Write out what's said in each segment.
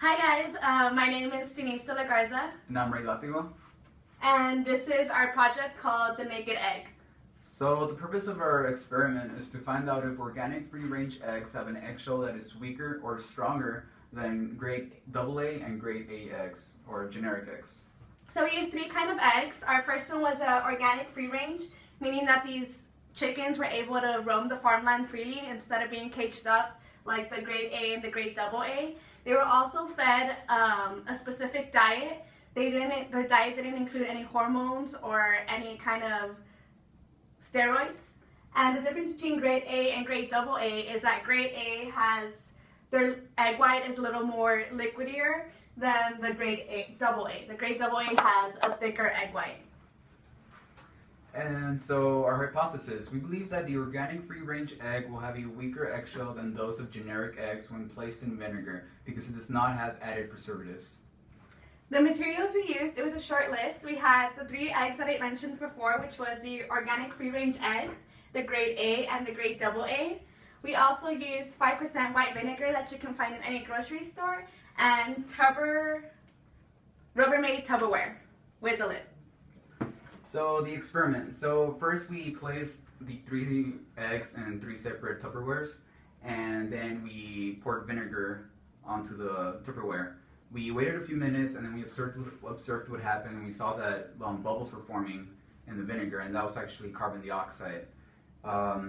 Hi guys, my name is Denise de la Garza, And I'm Ray Latigo. and this is our project called The Naked Egg. So the purpose of our experiment is to find out if organic free-range eggs have an eggshell that is weaker or stronger than grade AA and grade A eggs, or generic eggs. So we used three kinds of eggs. Our first one was organic free range, meaning that these chickens were able to roam the farmland freely instead of being caged up like the grade A and the grade AA. They were also fed a specific diet. Their diet didn't include any hormones or any kind of steroids. And the difference between grade A and grade AA is that grade A has, their egg white is a little more liquidier than the grade AA. The grade AA has a thicker egg white. And so our hypothesis, we believe that the organic free-range egg will have a weaker eggshell than those of generic eggs when placed in vinegar because it does not have added preservatives. The materials we used, it was a short list. We had the three eggs that I mentioned before, which was the organic free-range eggs, the grade A and the grade AA. We also used 5% white vinegar that you can find in any grocery store, and Rubbermaid Tupperware with the lid. So the experiment. So first we placed the three eggs in three separate Tupperwares, and then we poured vinegar onto the Tupperware. We waited a few minutes, and then we observed what happened, and we saw that bubbles were forming in the vinegar, and that was actually carbon dioxide. Before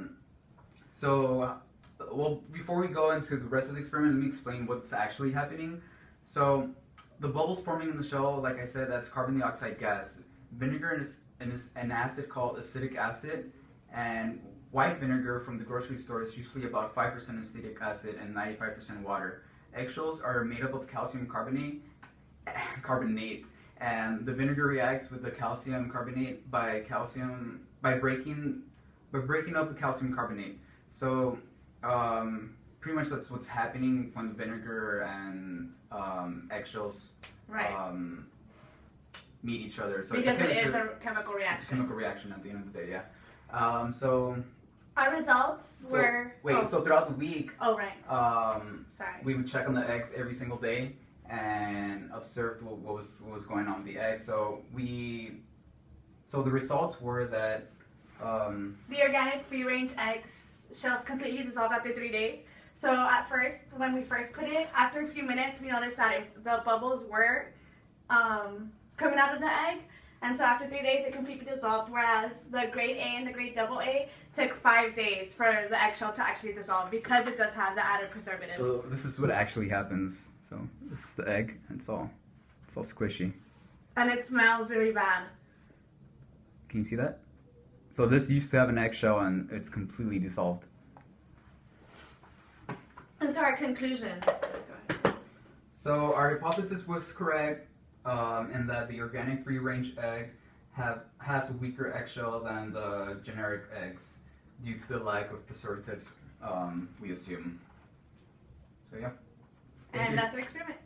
we go into the rest of the experiment, let me explain what's actually happening. So the bubbles forming in the shell, like I said, that's carbon dioxide gas. Vinegar is an acid called acetic acid, and white vinegar from the grocery store is usually about 5% acetic acid and 95% water. Eggshells are made up of calcium carbonate, and the vinegar reacts with the calcium carbonate by breaking up the calcium carbonate. So pretty much that's what's happening when the vinegar and eggshells meet each other. So because it is a chemical reaction. It's a chemical reaction at the end of the day, yeah. Our results were... So throughout the week, Sorry. we would check on the eggs every single day and observed what was going on with the eggs. So the results were that the organic free-range eggs shells completely dissolved after 3 days. So at first, when we first put it, after a few minutes, we noticed that the bubbles were coming out of the egg. And so after 3 days, it completely dissolved, whereas the grade A and the grade AA took 5 days for the eggshell to actually dissolve because it does have the added preservatives. So this is what actually happens. So this is the egg, and it's all squishy. And it smells really bad. Can you see that? So this used to have an eggshell, and it's completely dissolved. And so our conclusion. So our hypothesis was correct. In that the organic free-range egg has a weaker eggshell than the generic eggs due to the lack of preservatives, we assume. So yeah. And that's our experiment.